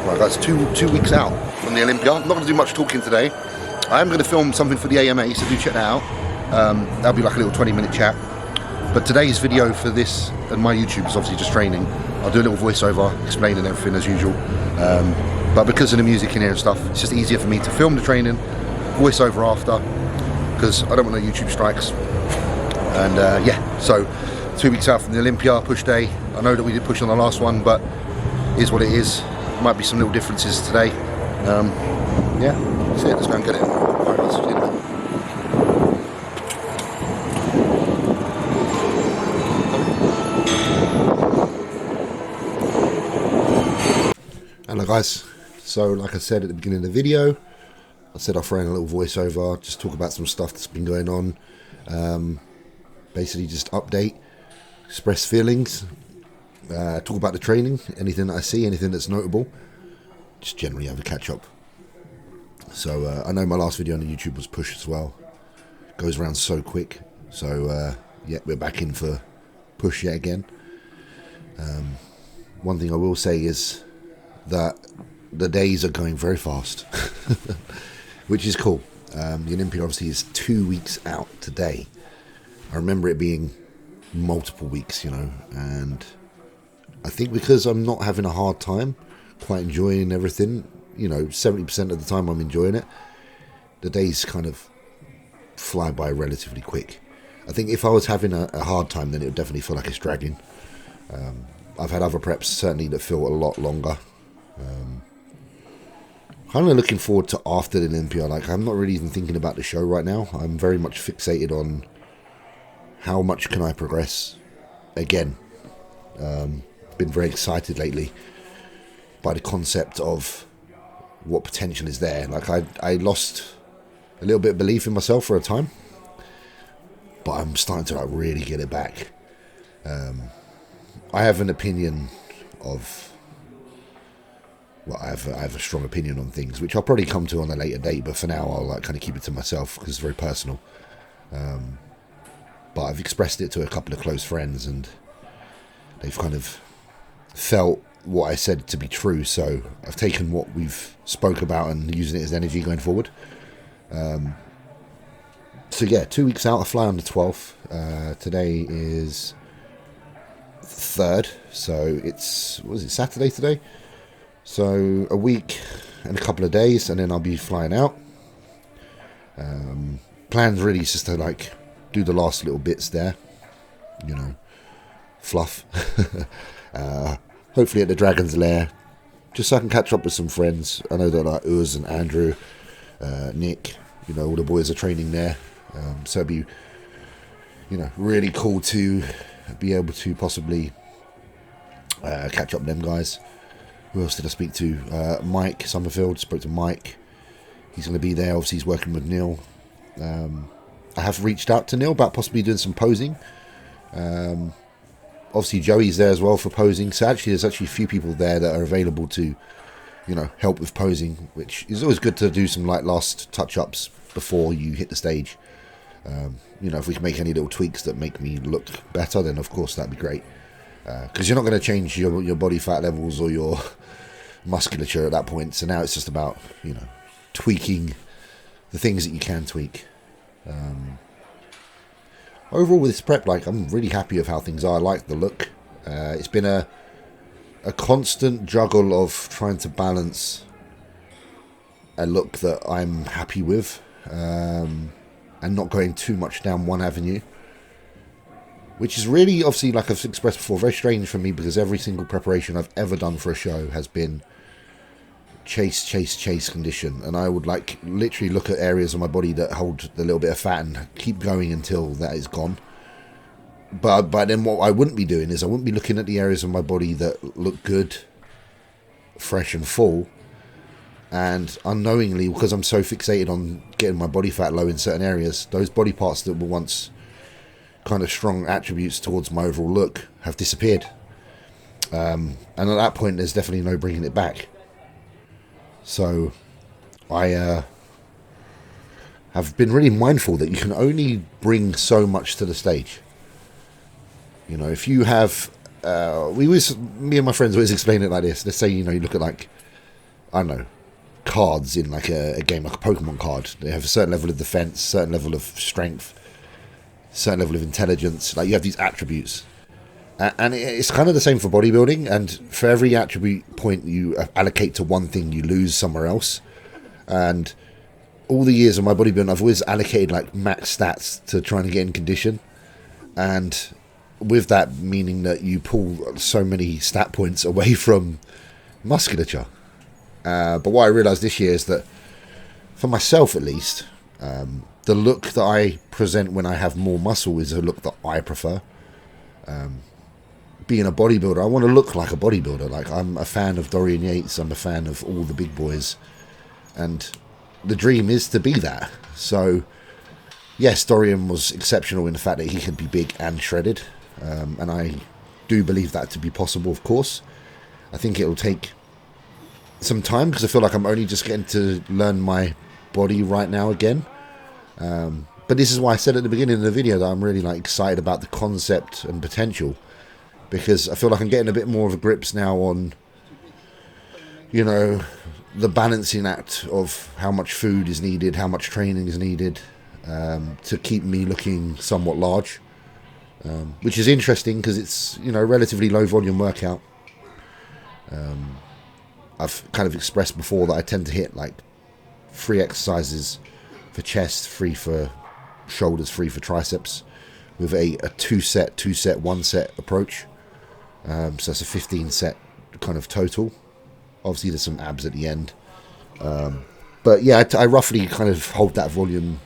Right guys, two weeks out from the Olympia. I'm not going to do much talking today. I am going to film something for the AMA, so do check that out. That'll be like a little 20-minute chat. But today's video for this and my YouTube is obviously just training. I'll do a little voiceover, explaining everything as usual. But because of the music in here and stuff, it's just easier for me to film the training, voiceover after, because I don't want no YouTube strikes. And yeah, so 2 weeks out from the Olympia, push day. I know that we did push on the last one, but it is what it is. Might be some little differences today. Yeah, that's it. Let's go and get it. All right, let's see you in a minute. Hello guys. So like I said at the beginning of the video, I said I'll throw in a little voiceover, just talk about some stuff that's been going on. Basically just update, express feelings, talk about the training, anything that I see, anything that's notable, just generally have a catch up. So I know my last video on the YouTube was push as well, goes around so quick. So yeah, we're back in for push yet again. One thing I will say is that the days are going very fast, which is cool. The Olympia obviously is 2 weeks out today. I remember it being multiple weeks, you know, and I think because I'm not having a hard time, quite enjoying everything, you know, 70% of the time I'm enjoying it, the days kind of fly by relatively quick. I think if I was having a hard time, then it would definitely feel like it's dragging. I've had other preps certainly that feel a lot longer. Kind of looking forward to after the Olympia. Like, I'm not really even thinking about the show right now. I'm very much fixated on how much can I progress again. Been very excited lately by the concept of what potential is there. Like, I lost a little bit of belief in myself for a time, but I'm starting to like really get it back. I have an opinion of, well, I have a strong opinion on things, which I'll probably come to on a later date, but for now I'll like kind of keep it to myself because it's very personal. But I've expressed it to a couple of close friends and they've kind of felt what I said to be true, so I've taken what we've spoke about and using it as energy going forward. So yeah, 2 weeks out. I fly on the 12th. Today is 3rd, so it's, what is it, Saturday today? So a week and a couple of days and then I'll be flying out. Plans really is just to like do the last little bits there, you know, fluff. Hopefully at the Dragon's Lair, just so I can catch up with some friends. I know that like Uz and Andrew, Nick, you know, all the boys are training there. So it'd be, you know, really cool to be able to possibly catch up with them guys. Who else did I speak to? Mike Summerfield, spoke to Mike. He's going to be there. Obviously he's working with Neil. I have reached out to Neil about possibly doing some posing. Obviously Joey's there as well for posing. So actually there's actually a few people there that are available to, you know, help with posing, which is always good to do some like last touch-ups before you hit the stage. You know, if we can make any little tweaks that make me look better, then of course that'd be great. Because you're not going to change your body fat levels or your musculature at that point. So now it's just about, you know, tweaking the things that you can tweak. Overall with this prep, like, I'm really happy with how things are. I like the look. It's been a constant juggle of trying to balance a look that I'm happy with, and not going too much down one avenue, which is really, obviously, like I've expressed before, very strange for me because every single preparation I've ever done for a show has been chase condition, and I would like literally look at areas of my body that hold a little bit of fat and keep going until that is gone. But then what I wouldn't be doing is I wouldn't be looking at the areas of my body that look good, fresh and full, and unknowingly, because I'm so fixated on getting my body fat low in certain areas, those body parts that were once kind of strong attributes towards my overall look have disappeared. And at that point there's definitely no bringing it back. So I have been really mindful that you can only bring so much to the stage. You know, if you have me and my friends always explain it like this. Let's say, you know, you look at like I don't know, cards in like a game, like a Pokemon card. They have a certain level of defense, certain level of strength, certain level of intelligence. Like, you have these attributes. And it's kind of the same for bodybuilding, and for every attribute point you allocate to one thing, you lose somewhere else. And all the years of my bodybuilding, I've always allocated like max stats to trying to get in condition. And with that, meaning that you pull so many stat points away from musculature. But what I realised this year is that, for myself at least, the look that I present when I have more muscle is a look that I prefer. Being a bodybuilder, I want to look like a bodybuilder. Like, I'm a fan of Dorian Yates, I'm a fan of all the big boys, and the dream is to be that. So yes, Dorian was exceptional in the fact that he could be big and shredded, and I do believe that to be possible, of course. I think it'll take some time, because I feel like I'm only just getting to learn my body right now again. But this is why I said at the beginning of the video that I'm really like excited about the concept and potential, because I feel like I'm getting a bit more of a grips now on, you know, the balancing act of how much food is needed, how much training is needed, to keep me looking somewhat large, which is interesting because it's, you know, a relatively low volume workout. I've kind of expressed before that I tend to hit like 3 exercises for chest, 3 for shoulders, 3 for triceps, with a 2-set, 1 set approach. So that's a 15 set kind of total. Obviously there's some abs at the end, but yeah, I roughly kind of hold that volume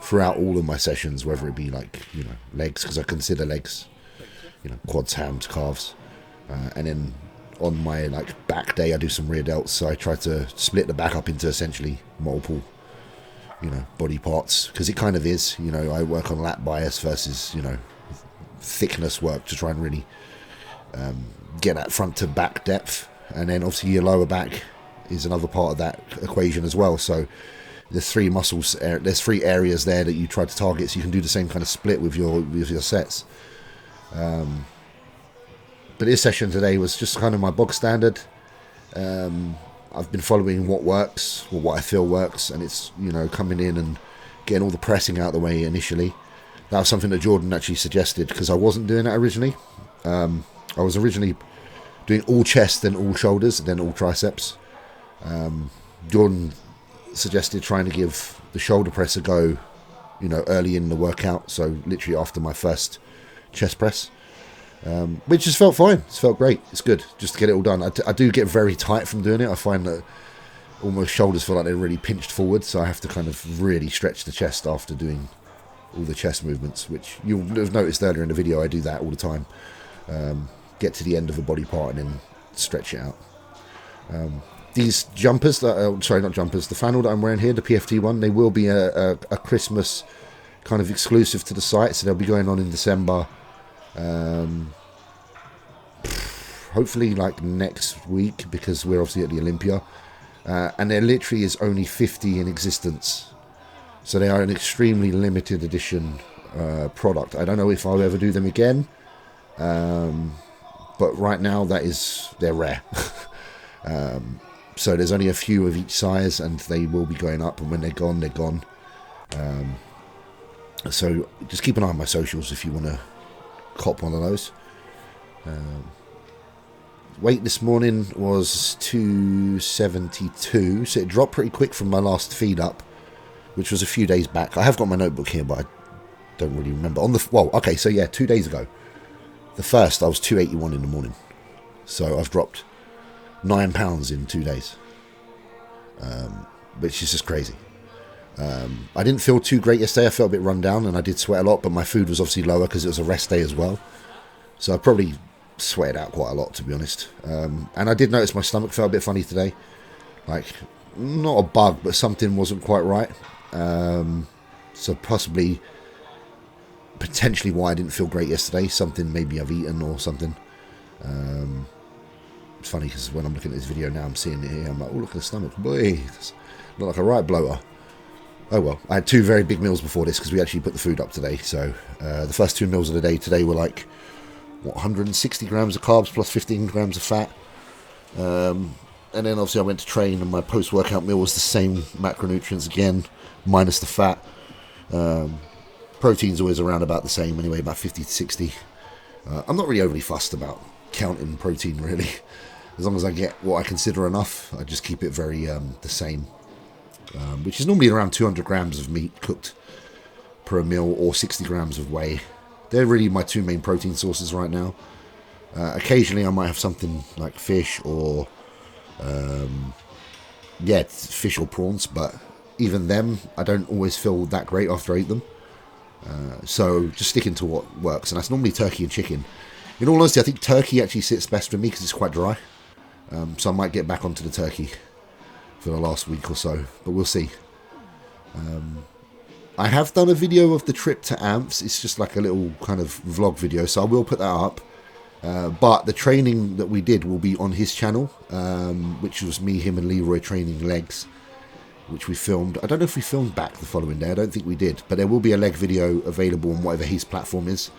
throughout all of my sessions, whether it be like, you know, legs, because I consider legs, you know, quads, hams, calves, and then on my like back day I do some rear delts, so I try to split the back up into essentially multiple, you know, body parts, because it kind of is, you know, I work on lat bias versus, you know, thickness work to try and really get that front to back depth. And then obviously your lower back is another part of that equation as well. So there's 3 muscles, there's 3 areas there that you try to target, so you can do the same kind of split with your sets. But this session today was just kind of my bog standard. I've been following what works, or what I feel works, and it's, you know, coming in and getting all the pressing out of the way initially. That was something that Jordan actually suggested, because I wasn't doing that originally. I was originally doing all chest, then all shoulders, then all triceps. Jordan suggested trying to give the shoulder press a go, you know, early in the workout, so literally after my first chest press, which just felt fine. It's felt great. It's good just to get it all done. I do get very tight from doing it. I find that almost shoulders feel like they're really pinched forward, so I have to kind of really stretch the chest after doing all the chest movements, which you'll have noticed earlier in the video. I do that all the time. Get to the end of a body part and then stretch it out. These jumpers, sorry, not jumpers, the flannel that I'm wearing here, the PFT one, they will be a Christmas kind of exclusive to the site, so they'll be going on in December. Hopefully like next week, because we're obviously at the Olympia, and there literally is only 50 in existence, so they are an extremely limited edition product. I don't know if I'll ever do them again, but right now they're rare. So there's only a few of each size, and they will be going up, and when they're gone, they're gone. So just keep an eye on my socials if you want to cop one of those. Weight this morning was 272, so it dropped pretty quick from my last feed up, which was a few days back. I have got my notebook here, but I don't really remember. Okay, so yeah, 2 days ago, the first, I was 281 in the morning, so I've dropped 9 pounds in 2 days, which is just crazy. I didn't feel too great yesterday. I felt a bit run down, and I did sweat a lot, but my food was obviously lower because it was a rest day as well, so I probably sweated out quite a lot, to be honest. And I did notice my stomach felt a bit funny today, like not a bug, but something wasn't quite right. So potentially why I didn't feel great yesterday, something maybe I've eaten or something. It's funny because when I'm looking at this video now, I'm seeing it here, I'm like, oh, look at the stomach, boy, it's look like a right bloater. Oh well, I had 2 very big meals before this because we actually put the food up today. So the first 2 meals of the day today were like, what, 160 grams of carbs plus 15 grams of fat. And And then obviously I went to train, and my post-workout meal was the same macronutrients again, minus the fat. Protein's always around about the same anyway, about 50 to 60. I'm not really overly fussed about counting protein, really. As long as I get what I consider enough, I just keep it very the same. Which is normally around 200 grams of meat cooked per meal, or 60 grams of whey. They're really my two main protein sources right now. Occasionally I might have something like fish or fish or prawns, but even them I don't always feel that great after I eat them. So just sticking to what works, and that's normally turkey and chicken. In all honesty, I think turkey actually sits best for me because it's quite dry. So I might get back onto the turkey for the last week or so, but we'll see. I have done a video of the trip to Amps. It's just like a little kind of vlog video, so I will put that up. But the training that we did will be on his channel, which was me, him and Leroy training legs, which we filmed. I don't know if we filmed back the following day. I don't think we did, but there will be a leg video available on whatever his platform is.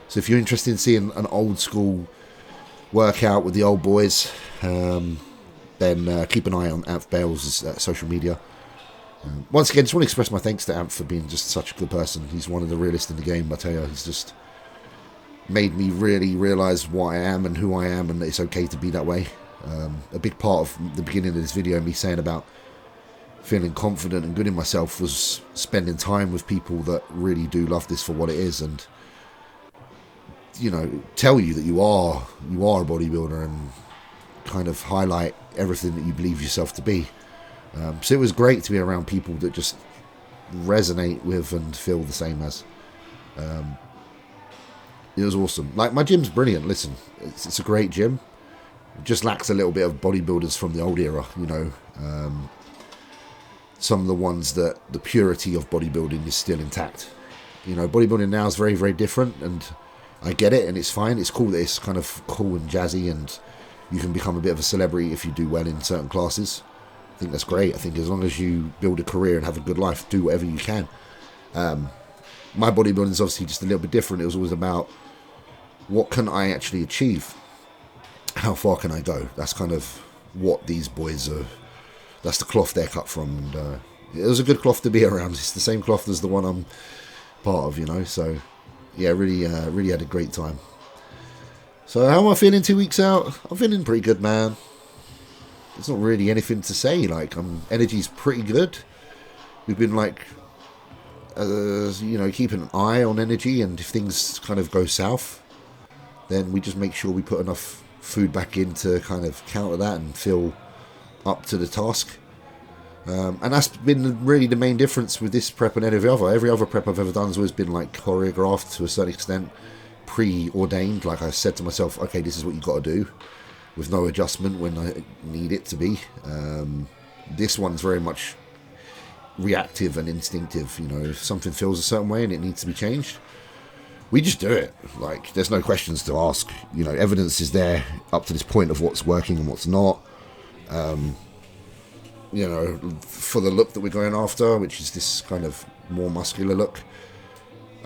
So if you're interested in seeing an old school workout with the old boys, then keep an eye on Amp Bales' social media. Once again, just want to express my thanks to Amp for being just such a good person. He's one of the realest in the game, I tell you. He's just made me really realise what I am and who I am, and that it's okay to be that way. A big part of the beginning of this video, me saying about feeling confident and good in myself, was spending time with people that really do love this for what it is, and tell you that you are a bodybuilder, and kind of highlight everything that you believe yourself to be. So it was great to be around people that just resonate with and feel the same as. It was awesome. Like, my gym's brilliant. Listen, it's a great gym. It just lacks a little bit of bodybuilders from the old era, some of the ones that the purity of bodybuilding is still intact. Bodybuilding now is very, very different, and I get it, and it's fine. It's cool that it's kind of cool and jazzy, and you can become a bit of a celebrity if you do well in certain classes. I think that's great. I think as long as you build a career and have a good life, do whatever you can. My bodybuilding is obviously just a little bit different. It was always about, what can I actually achieve? How far can I go? That's kind of what these boys are. That's the cloth they're cut from. And it was a good cloth to be around. It's the same cloth as the one I'm part of, So, yeah, really had a great time. So how am I feeling 2 weeks out? I'm feeling pretty good, man. There's not really anything to say. Like, energy's pretty good. We've been keeping an eye on energy, and if things kind of go south, then we just make sure we put enough food back in to kind of counter that and feel up to the task. And that's been really the main difference with this prep and every other. Every other prep I've ever done has always been like choreographed to a certain extent, preordained. Like, I said to myself, okay, this is what you got to do, with no adjustment when I need it to be. This one's very much reactive and instinctive. If something feels a certain way and it needs to be changed, we just do it. Like, there's no questions to ask. Evidence is there up to this point of what's working and what's not. For the look that we're going after, which is this kind of more muscular look,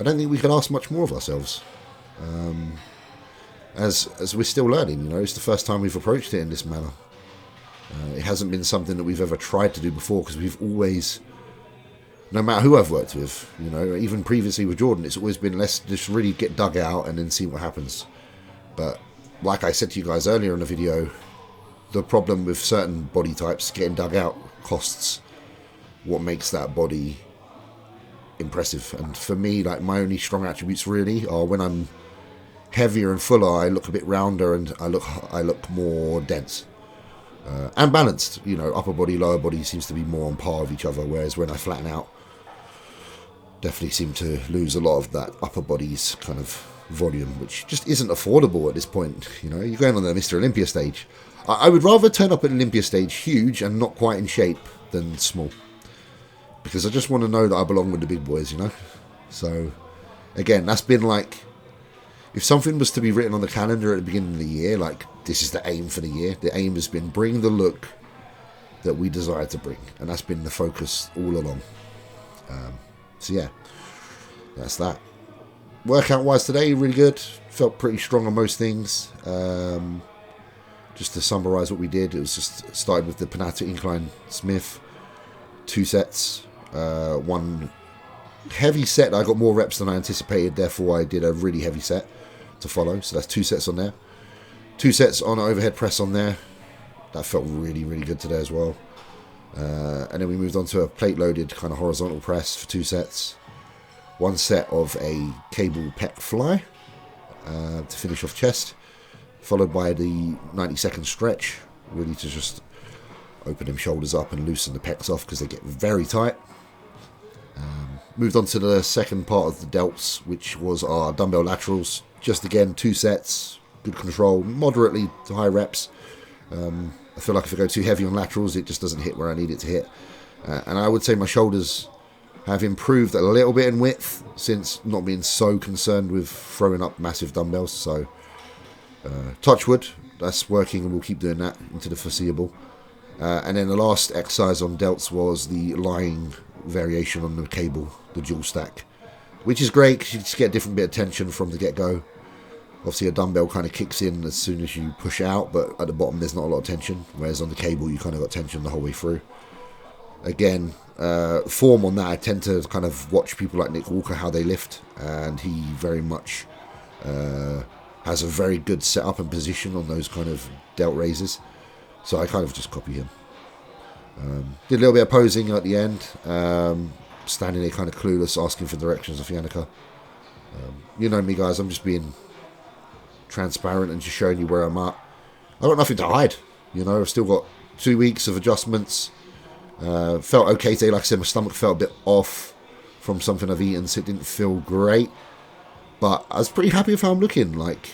I don't think we can ask much more of ourselves. As we're still learning, it's the first time we've approached it in this manner. It hasn't been something that we've ever tried to do before, because we've always, no matter who I've worked with, even previously with Jordan, it's always been, let's just really get dug out and then see what happens. But like I said to you guys earlier in the video, the problem with certain body types, getting dug out costs what makes that body impressive. And for me, like, my only strong attributes really are when I'm heavier and fuller, I look a bit rounder, and I look more dense and balanced. Upper body, lower body seems to be more on par with each other, whereas when I flatten out, definitely seem to lose a lot of that upper body's kind of volume, which just isn't affordable at this point. You're going on the Mr Olympia stage. I would rather turn up at an Olympia stage huge and not quite in shape than small, because I just want to know that I belong with the big boys, So, again, that's been like, if something was to be written on the calendar at the beginning of the year, like, this is the aim for the year, the aim has been bring the look that we desire to bring, and that's been the focus all along. So yeah, that's that. Workout wise today, really good. Felt pretty strong on most things. just to summarize what we did, it was just started with the Panata Incline Smith, 2 sets, 1 heavy set. I got more reps than I anticipated, therefore I did a really heavy set to follow. So that's 2 sets on there. 2 sets on overhead press on there. That felt really, really good today as well. And then we moved on to a plate loaded kind of horizontal press for 2 sets. 1 set of a cable pec fly to finish off chest, followed by the 90-second stretch, really to just open them shoulders up and loosen the pecs off because they get very tight. Moved on to the second part of the delts, which was our dumbbell laterals. Just again, 2 sets, good control, moderately to high reps. I feel like if I go too heavy on laterals, it just doesn't hit where I need it to hit. And I would say my shoulders have improved a little bit in width since not being so concerned with throwing up massive dumbbells. So touch wood, that's working, and we'll keep doing that into the foreseeable. And then the last exercise on delts was the lying variation on the cable, the dual stack, which is great because you just get a different bit of tension from the get-go. Obviously a dumbbell kind of kicks in as soon as you push out, but at the bottom there's not a lot of tension, whereas on the cable you kind of got tension the whole way through. Again, form on that, I tend to kind of watch people like Nick Walker, how they lift, and he very much has a very good setup and position on those kind of delt raises, so I kind of just copy him. Did a little bit of posing at the end, standing there kind of clueless, asking for directions of Yannicka. You know me, guys, I'm just being transparent and just showing you where I'm at. I've got nothing to hide, you know. I've still got 2 weeks of adjustments. Felt okay today. Like I said, my stomach felt a bit off from something I've eaten, so it didn't feel great, but I was pretty happy with how I'm looking. Like,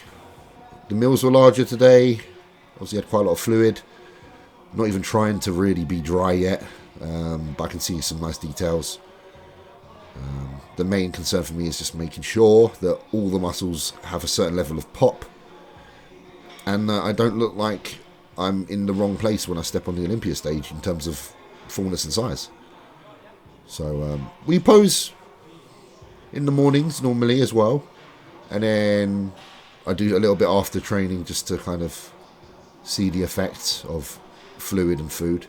the meals were larger today, obviously had quite a lot of fluid, not even trying to really be dry yet, but I can see some nice details. The main concern for me is just making sure that all the muscles have a certain level of pop, and I don't look like I'm in the wrong place when I step on the Olympia stage in terms of fullness and size. So we pose in the mornings normally as well, and then I do a little bit after training just to kind of see the effects of fluid and food,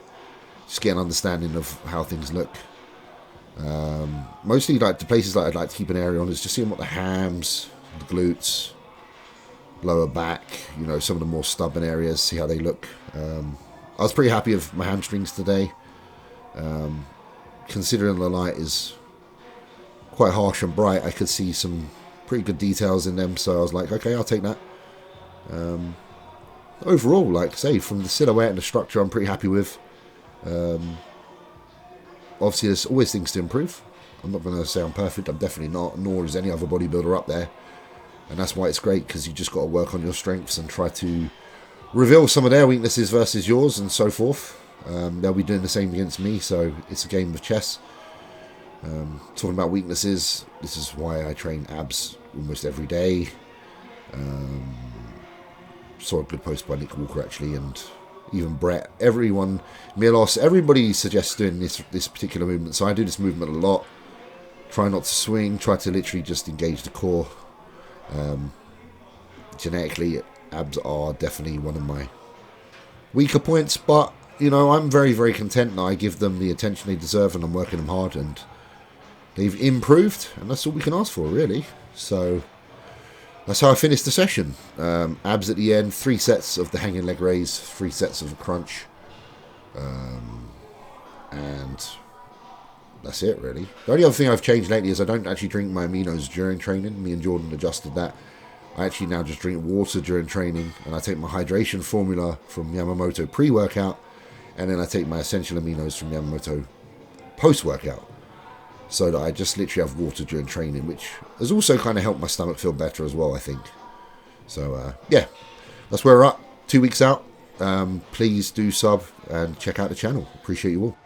just get an understanding of how things look. Mostly like the places that I'd like to keep an area on is just seeing what the hams, the glutes, lower back, you know, some of the more stubborn areas, see how they look. I was pretty happy with my hamstrings today, considering the light is quite harsh and bright. I could see some pretty good details in them, so I was like, okay, I'll take that. Overall, like I say, from the silhouette and the structure, I'm pretty happy with. Obviously, there's always things to improve. I'm not going to say I'm perfect. I'm definitely not, nor is any other bodybuilder up there. And that's why it's great, because you just got to work on your strengths and try to reveal some of their weaknesses versus yours and so forth. They'll be doing the same against me, so it's a game of chess. Talking about weaknesses, this is why I train abs almost every day. Saw a good post by Nick Walker actually, and even Brett, everyone, Milos, everybody suggests doing this particular movement. So I do this movement a lot. Try not to swing, try to literally just engage the core. Genetically, abs are definitely one of my weaker points, but you know, I'm very, very content now. I give them the attention they deserve, and I'm working them hard, and they've improved, and that's all we can ask for, really. So that's how I finished the session. Abs at the end, 3 sets of the hanging leg raise, 3 sets of the crunch, and that's it, really. The only other thing I've changed lately is I don't actually drink my aminos during training. Me and Jordan adjusted that. I actually now just drink water during training, and I take my hydration formula from Yamamoto pre-workout, and then I take my essential aminos from Yamamoto post-workout, so that I just literally have water during training, which has also kind of helped my stomach feel better as well, I think. So, yeah, that's where we're at. 2 weeks out. Please do sub and check out the channel. Appreciate you all.